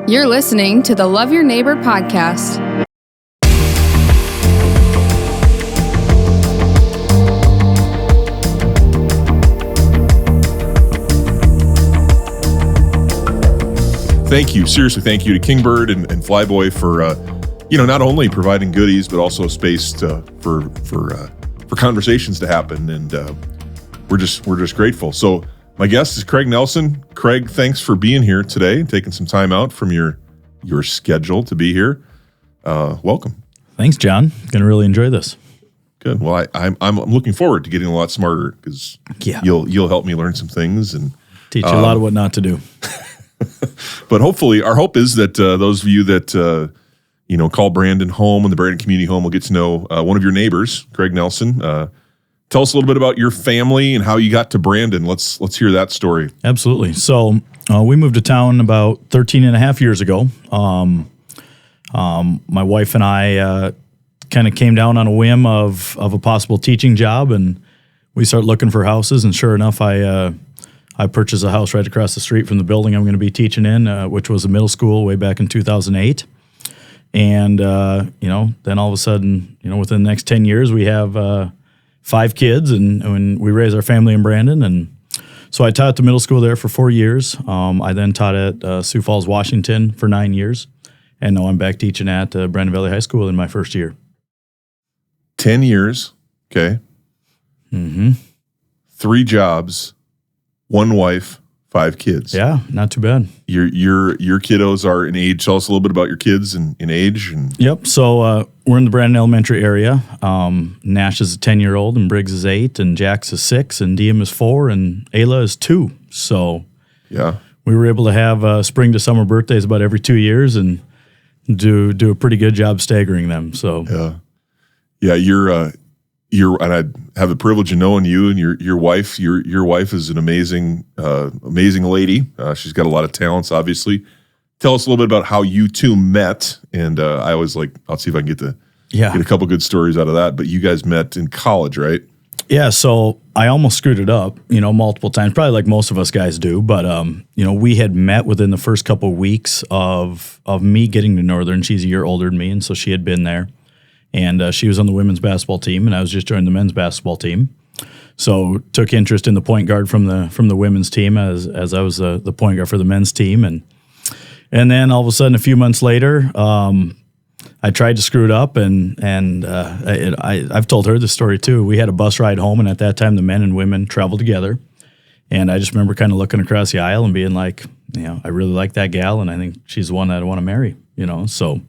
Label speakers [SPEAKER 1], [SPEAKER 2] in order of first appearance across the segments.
[SPEAKER 1] You're listening to the Love Your Neighbor podcast.
[SPEAKER 2] Thank you. Seriously, thank you to Kingbird and Flyboy for, not only providing goodies, but also space for conversations to happen. And we're just grateful. So my guest is Craig Nelson. Craig, thanks for being here today, taking some time out from your schedule to be here. Welcome.
[SPEAKER 3] Thanks, John. Going to really enjoy this.
[SPEAKER 2] Good. Well, I'm looking forward to getting a lot smarter because you'll help me learn some things and
[SPEAKER 3] teach you a lot of what not to do.
[SPEAKER 2] But hopefully, our hope is that those of you that call Brandon home and the Brandon Community Home will get to know one of your neighbors, Craig Nelson. Tell us a little bit about your family and how you got to Brandon. Let's hear that story.
[SPEAKER 3] Absolutely. So we moved to town about 13 and a half years ago. My wife and I kind of came down on a whim of a possible teaching job, and we started looking for houses. And sure enough, I purchased a house right across the street from the building I'm going to be teaching in, which was a middle school way back in 2008. And, then all of a sudden, within the next 10 years, we have 5 kids, and we raise our family in Brandon. And so I taught at the middle school there for 4 years. I then taught at Sioux Falls, Washington for 9 years. And now I'm back teaching at Brandon Valley High School in my first year.
[SPEAKER 2] 10 years, okay.
[SPEAKER 3] Mm-hmm.
[SPEAKER 2] 3 jobs. 1 wife, 5 kids.
[SPEAKER 3] Yeah, not too bad.
[SPEAKER 2] Your kiddos are in age. Tell us a little bit about your kids in age.
[SPEAKER 3] Yep. So we're in the Brandon Elementary area. Nash is a 10-year-old, and Briggs is 8, and Jax is 6, and Diem is 4, and Ayla is 2. So
[SPEAKER 2] yeah, we
[SPEAKER 3] were able to have spring to summer birthdays about every 2 years, and do a pretty good job staggering them. So
[SPEAKER 2] yeah, you're and I have the privilege of knowing you and your wife. Your wife is an amazing lady. She's got a lot of talents, obviously. Tell us a little bit about how you two met. And I always I'll see if I can get a couple good stories out of that. But you guys met in college, right?
[SPEAKER 3] Yeah. So I almost screwed it up, multiple times, probably like most of us guys do. But we had met within the first couple of weeks of me getting to Northern. She's a year older than me, and so she had been there. And she was on the women's basketball team, and I was just joining the men's basketball team. So took interest in the point guard from the women's team as I was the point guard for the men's team. And then all of a sudden, a few months later, I tried to screw it up, and I've told her this story too. We had a bus ride home, and at that time, the men and women traveled together. And I just remember kind of looking across the aisle and being like, I really like that gal, and I think she's the one that I want to marry. So.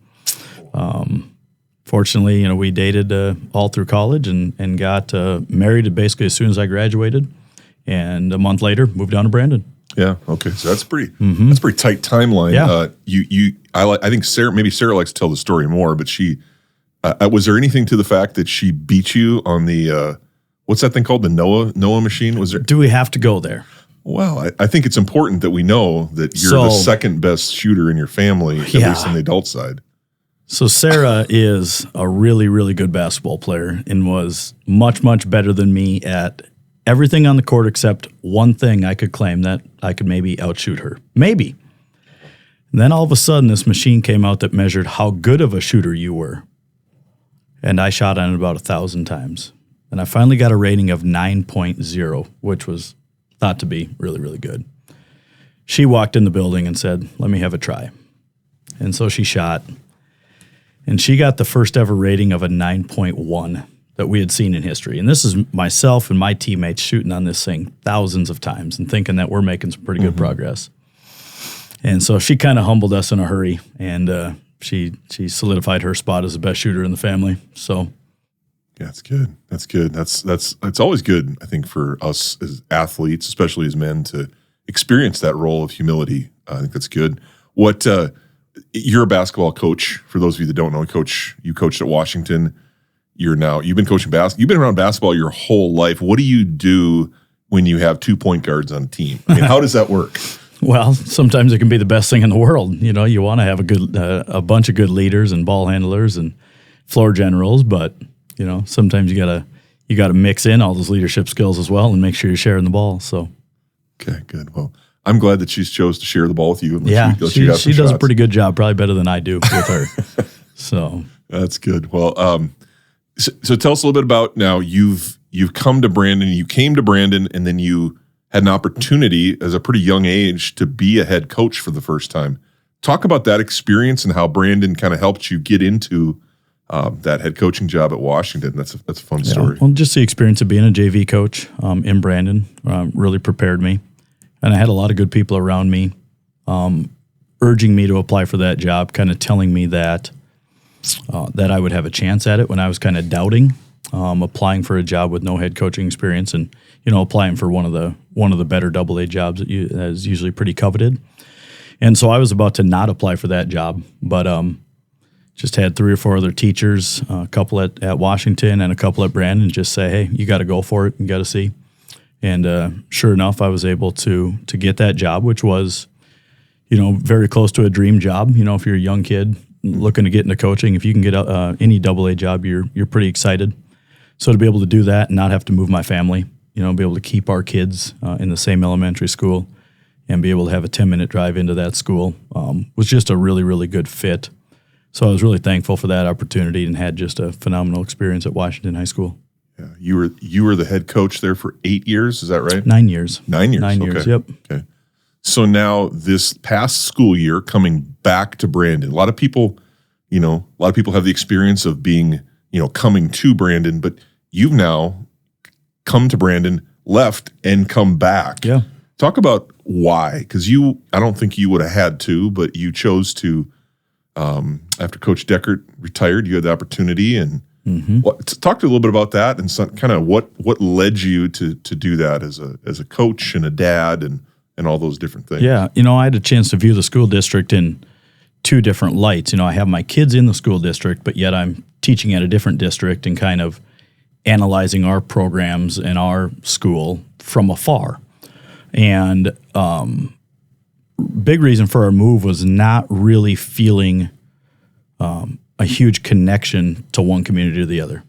[SPEAKER 3] Fortunately, we dated all through college and got married basically as soon as I graduated, and a month later moved down to Brandon.
[SPEAKER 2] Yeah. Okay. So that's pretty tight timeline.
[SPEAKER 3] Yeah.
[SPEAKER 2] I think Sarah likes to tell the story more, but she was there anything to the fact that she beat you on the what's that thing called, the Noah machine? Was there?
[SPEAKER 3] Do we have to go there?
[SPEAKER 2] Well, I think it's important that we know that you're the second best shooter in your family, at least on the adult side.
[SPEAKER 3] So Sarah is a really, really good basketball player and was much, much better than me at everything on the court except one thing I could claim that I could maybe outshoot her. Maybe. And then all of a sudden, this machine came out that measured how good of a shooter you were. And I shot on it about 1,000 times. And I finally got a rating of 9.0, which was thought to be really, really good. She walked in the building and said, "Let me have a try." And so she shot. And she got the first ever rating of a 9.1 that we had seen in history. And this is myself and my teammates shooting on this thing thousands of times and thinking that we're making some pretty good progress. And so she kind of humbled us in a hurry, and she solidified her spot as the best shooter in the family. So,
[SPEAKER 2] yeah, that's good. That's good. That's always good, I think, for us as athletes, especially as men, to experience that role of humility. I think that's good. You're a basketball coach. For those of you that don't know, you coached at Washington. You've been coaching basketball. You've been around basketball your whole life. What do you do when you have 2 point guards on a team? I mean, how does that work?
[SPEAKER 3] Well, sometimes it can be the best thing in the world. You want to have a bunch of good leaders and ball handlers and floor generals, but sometimes you gotta mix in all those leadership skills as well and make sure you're sharing the ball. So,
[SPEAKER 2] okay, good. Well, I'm glad that she's chose to share the ball with you. And
[SPEAKER 3] Yeah,
[SPEAKER 2] let you have
[SPEAKER 3] she
[SPEAKER 2] some
[SPEAKER 3] does a
[SPEAKER 2] shots.
[SPEAKER 3] pretty good job, probably better than I do with her. So
[SPEAKER 2] That's good. Well, so tell us a little bit about now. You've come to Brandon. You came to Brandon, and then you had an opportunity as a pretty young age to be a head coach for the first time. Talk about that experience and how Brandon kind of helped you get into that head coaching job at Washington. That's a fun story.
[SPEAKER 3] Well, just the experience of being a JV coach in Brandon really prepared me, and I had a lot of good people around me urging me to apply for that job, kind of telling me that I would have a chance at it when I was kind of doubting applying for a job with no head coaching experience, and applying for one of the better AA jobs that is usually pretty coveted. And so I was about to not apply for that job, but just had 3 or 4 other teachers, a couple at Washington and a couple at Brandon, just say, hey, you got to go for it, you got to see. And sure enough, I was able to get that job, which was, very close to a dream job. If you're a young kid looking to get into coaching, if you can get any AA job, you're pretty excited. So to be able to do that and not have to move my family, be able to keep our kids in the same elementary school and be able to have a 10-minute drive into that school was just a really, really good fit. So I was really thankful for that opportunity and had just a phenomenal experience at Washington High School.
[SPEAKER 2] Yeah, you were the head coach there for 8 years. Is that right?
[SPEAKER 3] 9 years.
[SPEAKER 2] 9 years.
[SPEAKER 3] 9 years. Yep.
[SPEAKER 2] Okay. So now this past school year, coming back to Brandon, a lot of people have the experience of being, coming to Brandon, but you've now come to Brandon, left, and come back.
[SPEAKER 3] Yeah.
[SPEAKER 2] Talk about why, because I don't think you would have had to, but you chose to. After Coach Deckert retired, you had the opportunity, and talk to a little bit about that and kind of what led you to do that as a coach and a dad and all those different things.
[SPEAKER 3] Yeah, I had a chance to view the school district in 2 different lights. I have my kids in the school district, but yet I'm teaching at a different district and kind of analyzing our programs and our school from afar. And big reason for our move was not really feeling a huge connection to one community or the other.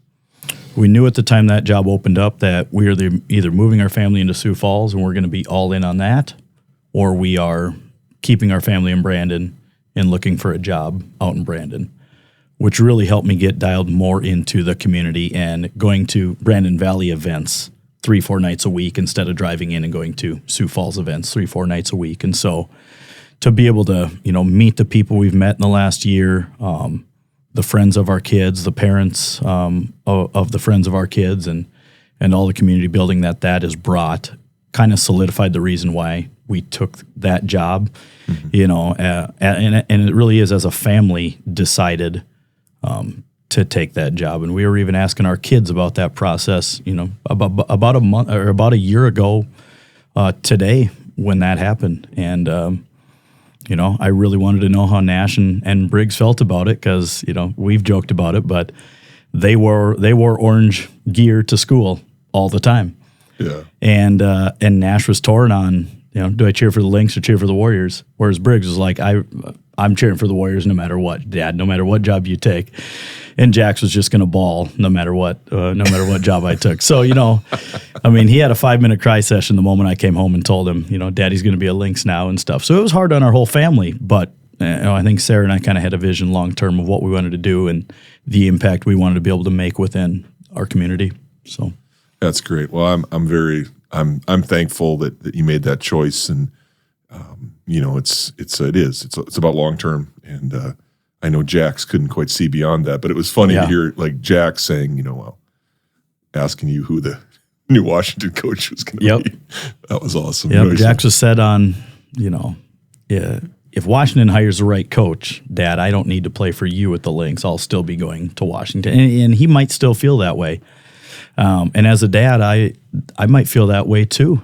[SPEAKER 3] We knew at the time that job opened up that we are either moving our family into Sioux Falls and we're going to be all in on that, or we are keeping our family in Brandon and looking for a job out in Brandon, which really helped me get dialed more into the community and going to Brandon Valley events 3-4 nights a week instead of driving in and going to Sioux Falls events 3-4 nights a week. And so to be able to, meet the people we've met in the last year, the friends of our kids, the parents of the friends of our kids, and all the community building that has brought, kind of solidified the reason why we took that job, and it really is, as a family, decided to take that job. And we were even asking our kids about that process, about a month or about a year ago today when that happened. And, I really wanted to know how Nash and Briggs felt about it because, we've joked about it, but they wore orange gear to school all the time.
[SPEAKER 2] Yeah.
[SPEAKER 3] And Nash was torn on, do I cheer for the Lynx or cheer for the Warriors? Whereas Briggs was like, I'm cheering for the Warriors no matter what, Dad, no matter what job you take. And Jax was just going to ball no matter what job I took. So, he had a 5-minute cry session the moment I came home and told him, Daddy's going to be a Lynx now and stuff. So it was hard on our whole family, but I think Sarah and I kind of had a vision long term of what we wanted to do and the impact we wanted to be able to make within our community. So
[SPEAKER 2] that's great. Well, I'm thankful that you made that choice, and it's about long term, and I know Jax couldn't quite see beyond that, but it was funny to hear like Jax saying, asking you who the new Washington coach was going to be. That was awesome.
[SPEAKER 3] Yeah, Jax was said on, if Washington hires the right coach, Dad, I don't need to play for you at the Lynx. I'll still be going to Washington, and he might still feel that way. And as a dad, I might feel that way too.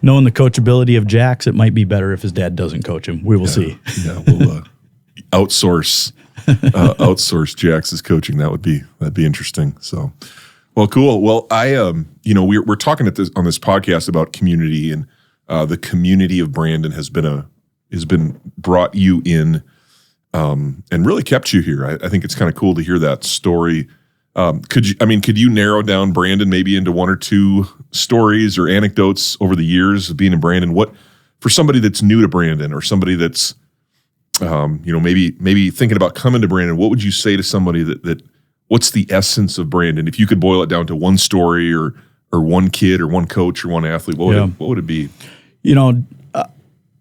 [SPEAKER 3] Knowing the coachability of Jax, it might be better if his dad doesn't coach him. We will see.
[SPEAKER 2] Yeah, we'll outsource Jax's coaching. That'd be interesting. So, well, cool. Well, we're talking on this podcast about community, and the community of Brandon has been brought you in, and really kept you here. I think it's kind of cool to hear that story Could you narrow down Brandon maybe into one or two stories or anecdotes over the years of being in Brandon? What, for somebody that's new to Brandon or somebody that's, maybe thinking about coming to Brandon, what would you say to somebody that what's the essence of Brandon? If you could boil it down to one story or one kid or one coach or one athlete, what would it be?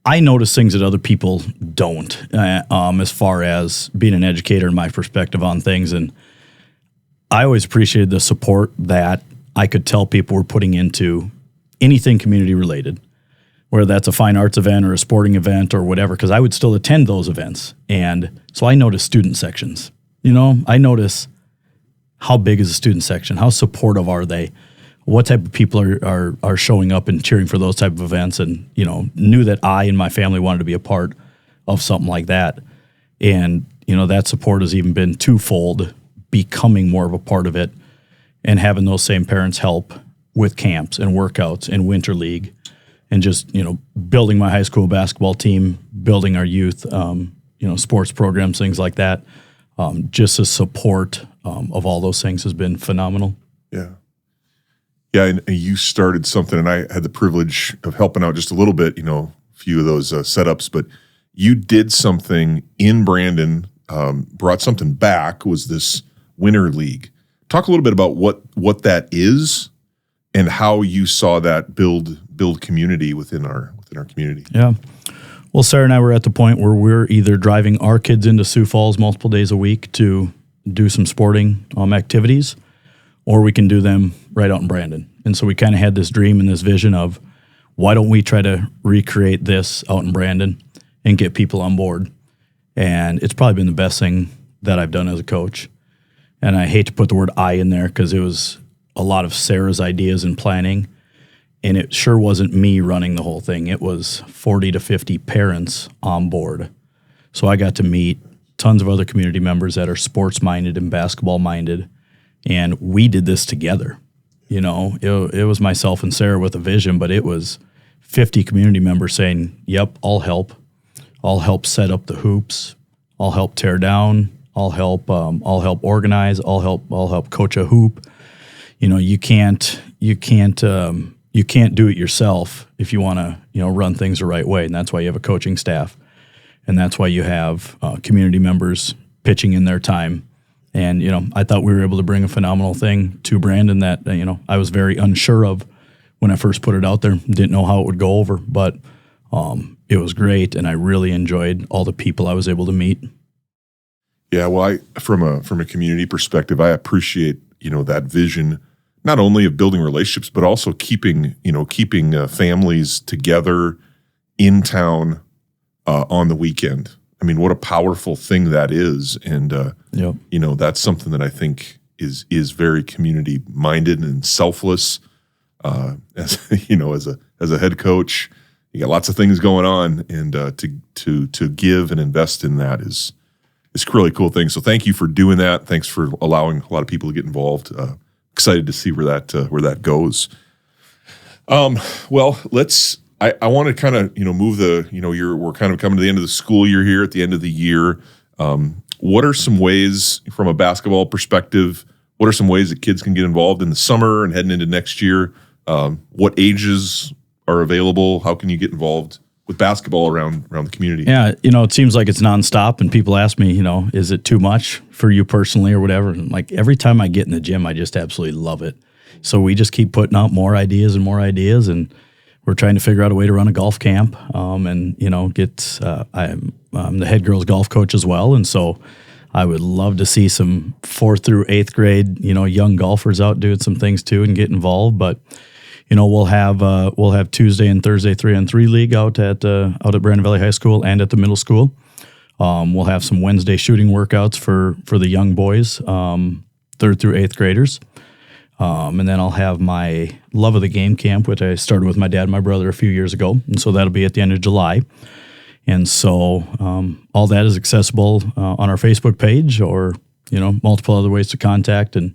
[SPEAKER 3] I notice things that other people don't, as far as being an educator and my perspective on things. And I always appreciated the support that I could tell people were putting into anything community related, whether that's a fine arts event or a sporting event or whatever, because I would still attend those events. And so I notice student sections. I notice how big is the student section? How supportive are they? What type of people are showing up and cheering for those type of events? And, knew that I and my family wanted to be a part of something like that. And, that support has even been twofold, becoming more of a part of it and having those same parents help with camps and workouts and winter league and just, building my high school basketball team, building our youth, sports programs, things like that. Just the support of all those things has been phenomenal.
[SPEAKER 2] Yeah. Yeah, and you started something, and I had the privilege of helping out just a little bit, a few of those setups, but you did something in Brandon, brought something back, was this Winter League. Talk a little bit about what that is and how you saw that build community within our community.
[SPEAKER 3] Yeah. Well, Sarah and I were at the point where we're either driving our kids into Sioux Falls multiple days a week to do some sporting activities, or we can do them right out in Brandon. And so we kind of had this dream and this vision of, why don't we try to recreate this out in Brandon and get people on board? And it's probably been the best thing that I've done as a coach. And I hate to put the word I in there because it was a lot of Sarah's ideas and planning. And it sure wasn't me running the whole thing. It was 40 to 50 parents on board. So I got to meet tons of other community members that are sports-minded and basketball-minded. And we did this together. It was myself and Sarah with a vision, but it was 50 community members saying, yep, I'll help. I'll help set up the hoops. I'll help tear down. I'll help organize. I'll help coach a hoop. You can't do it yourself if you want to, run things the right way. And that's why you have a coaching staff. And that's why you have community members pitching in their time. And, I thought we were able to bring a phenomenal thing to Brandon that, I was very unsure of when I first put it out there. Didn't know how it would go over, but it was great. And I really enjoyed all the people I was able to meet.
[SPEAKER 2] Yeah, well, from a community perspective, I appreciate, that vision, not only of building relationships, but also keeping families together in town on the weekend. I mean, what a powerful thing that is. And, that's something that I think is very community minded and selfless. As a head coach, you got lots of things going on, and to give and invest in that is a really cool thing. So thank you for doing that. Thanks for allowing a lot of people to get involved. Excited to see where that goes. Well, I want to kind of, move we're kind of coming to the end of the school year here at the end of the year. What are some ways from a basketball perspective, what are some ways that kids can get involved in the summer and heading into next year? What ages are available? How can you get involved with basketball around the community?
[SPEAKER 3] Yeah, it seems like it's nonstop, and people ask me, is it too much for you personally or whatever? And like every time I get in the gym, I just absolutely love it. So we just keep putting out more ideas, and we're trying to figure out a way to run a golf camp, I'm the head girls golf coach as well, and so I would love to see some 4th through 8th grade, young golfers out doing some things too and get involved. But we'll have Tuesday and Thursday 3-on-3 league out at Brandon Valley High School and at the middle school. We'll have some Wednesday shooting workouts for the young boys, 3rd through 8th graders. And then I'll have my Love of the Game camp, which I started with my dad and my brother a few years ago. And so that'll be at the end of July. And so all that is accessible on our Facebook page, or, multiple other ways to contact and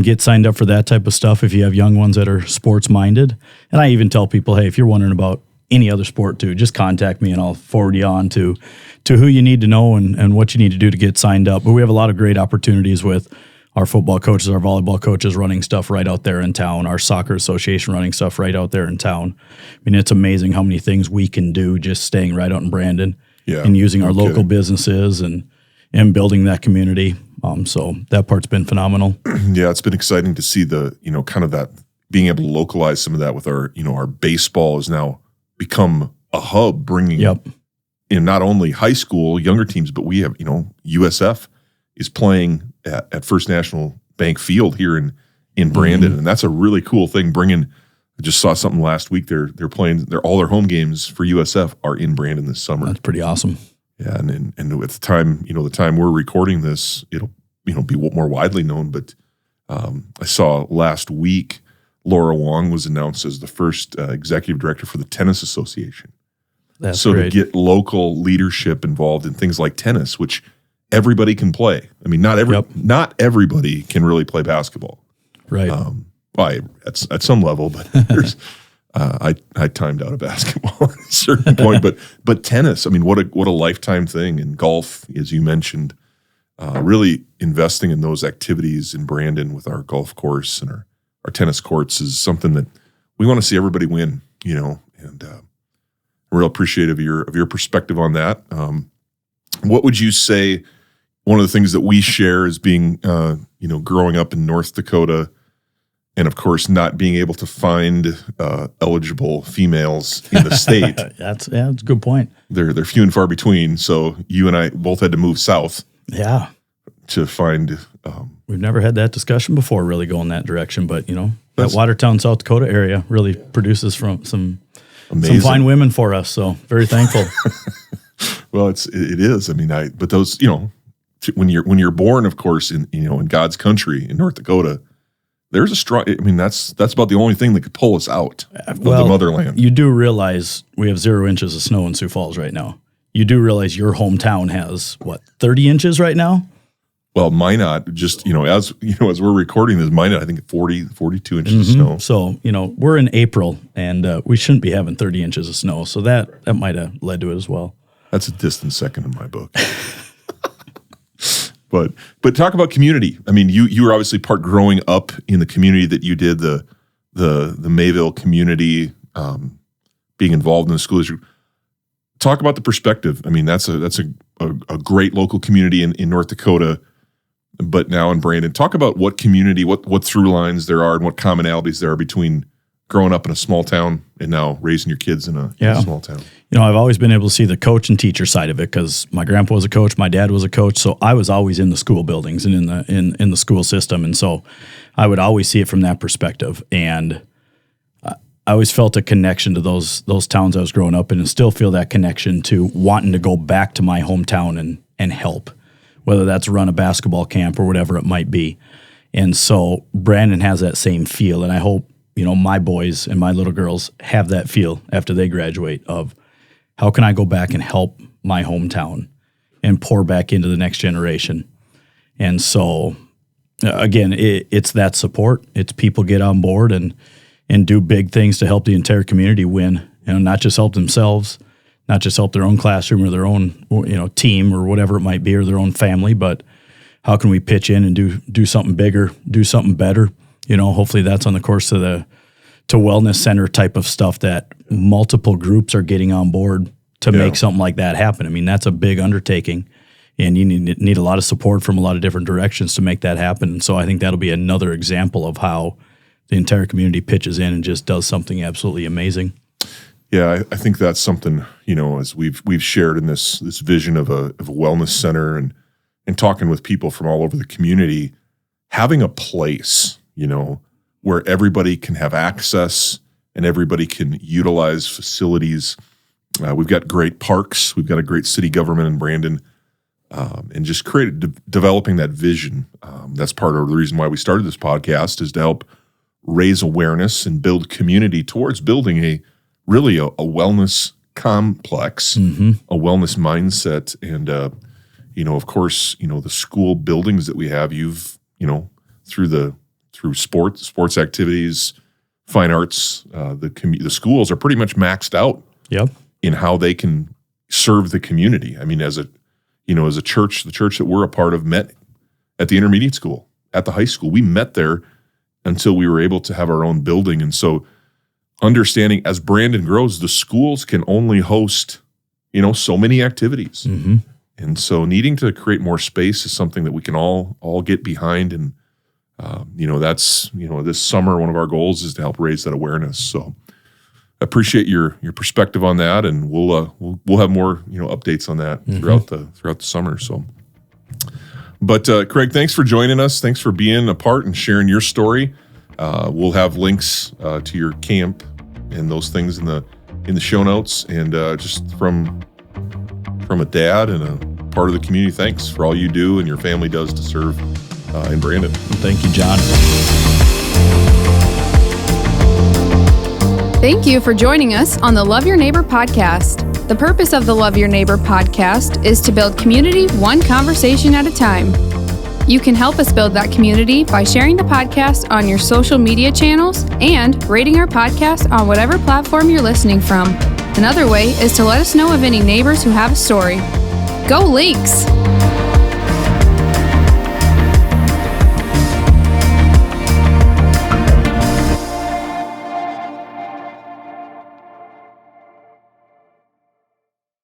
[SPEAKER 3] get signed up for that type of stuff if you have young ones that are sports minded. And I even tell people, hey, if you're wondering about any other sport too, just contact me and I'll forward you on to who you need to know and what you need to do to get signed up. But we have a lot of great opportunities with our football coaches, our volleyball coaches running stuff right out there in town, our soccer association running stuff right out there in town. I mean, it's amazing how many things we can do just staying right out in Brandon and using our local businesses and building that community. So that part's been phenomenal.
[SPEAKER 2] Yeah, it's been exciting to see the, kind of that being able to localize some of that with our, our baseball has now become a hub bringing in not only high school, younger teams, but we have, USF is playing at First National Bank Field here in Brandon. And that's a really cool thing. I just saw something last week. They're playing, all their home games for USF are in Brandon this summer.
[SPEAKER 3] That's pretty awesome.
[SPEAKER 2] Yeah. And at the time, the time we're recording this, it'll, be more widely known. But I saw last week, Laura Wong was announced as the first executive director for the Tennis Association.
[SPEAKER 3] That's
[SPEAKER 2] so
[SPEAKER 3] great.
[SPEAKER 2] To get local leadership involved in things like tennis, which everybody can play. I mean, not everybody can really play basketball.
[SPEAKER 3] Right.
[SPEAKER 2] At some level, but there's I timed out of basketball at a certain point. But tennis, I mean, what a lifetime thing. And golf, as you mentioned, really investing in those activities in Brandon with our golf course and our tennis courts is something that we want to see everybody win, and I'm real appreciative of your perspective on that. What would you say one of the things that we share is being, growing up in North Dakota and, of course, not being able to find eligible females in the state?
[SPEAKER 3] That's a good point.
[SPEAKER 2] They're few and far between. So you and I both had to move south.
[SPEAKER 3] Yeah.
[SPEAKER 2] To find.
[SPEAKER 3] We've never had that discussion before, really going that direction. But, that Watertown, South Dakota area really produces from some fine women for us. So very thankful.
[SPEAKER 2] Well, it is. I mean, but those, when you're born, of course, in God's country in North Dakota, there's a strong. I mean, that's about the only thing that could pull us out of the motherland.
[SPEAKER 3] You do realize we have 0 inches of snow in Sioux Falls right now. You do realize your hometown has 30 inches right now?
[SPEAKER 2] Well, Minot, just, as we're recording this, Minot, I think 42 inches of snow.
[SPEAKER 3] So, we're in April and we shouldn't be having 30 inches of snow. So that might have led to it as well.
[SPEAKER 2] That's a distant second in my book. But talk about community. I mean, you were obviously growing up in the community that you did, the Mayville community, being involved in the school district. Talk about the perspective. I mean, that's a great local community in North Dakota, but now in Brandon. Talk about what community, what through lines there are and what commonalities there are between growing up in a small town and now raising your kids in a small town.
[SPEAKER 3] I've always been able to see the coach and teacher side of it because my grandpa was a coach, my dad was a coach, so I was always in the school buildings and in the school system, and so I would always see it from that perspective. And I always felt a connection to those towns I was growing up in, and still feel that connection to wanting to go back to my hometown and help, whether that's run a basketball camp or whatever it might be. And so Brandon has that same feel, and I hope my boys and my little girls have that feel after they graduate of how can I go back and help my hometown and pour back into the next generation. And so, again, it's that support. It's people get on board and do big things to help the entire community win, not just help themselves, not just help their own classroom or their own, team or whatever it might be, or their own family, but how can we pitch in and do something bigger, do something better? Hopefully that's on the course to wellness center type of stuff that multiple groups are getting on board to make something like that happen. I mean, that's a big undertaking, and you need a lot of support from a lot of different directions to make that happen. And so I think that'll be another example of how the entire community pitches in and just does something absolutely amazing.
[SPEAKER 2] Yeah, I think that's something, as we've shared in this vision of a wellness center and talking with people from all over the community, having a place, where everybody can have access and everybody can utilize facilities. We've got great parks. We've got a great city government in Brandon, and just developing that vision. That's part of the reason why we started this podcast, is to help raise awareness and build community towards building a wellness complex, a wellness mindset. And, of course, the school buildings that we have, through sports activities, fine arts, the schools are pretty much maxed out in how they can serve the community. I mean, as a church, the church that we're a part of met at the intermediate school at the high school. We met there until we were able to have our own building. And so understanding as Brandon grows, the schools can only host, so many activities.
[SPEAKER 3] Mm-hmm.
[SPEAKER 2] And so needing to create more space is something that we can all get behind. And, that's, this summer, one of our goals is to help raise that awareness. So I appreciate your perspective on that. And we'll have more, updates on that throughout the summer. So, but Craig, thanks for joining us. Thanks for being a part and sharing your story. We'll have links to your camp and those things in the show notes. And just from a dad and a part of the community, thanks for all you do and your family does to serve in Brandon.
[SPEAKER 3] Thank you, John.
[SPEAKER 1] Thank you for joining us on the Love Your Neighbor podcast. The purpose of the Love Your Neighbor podcast is to build community one conversation at a time. You can help us build that community by sharing the podcast on your social media channels and rating our podcast on whatever platform you're listening from. Another way is to let us know of any neighbors who have a story. Go Lynx!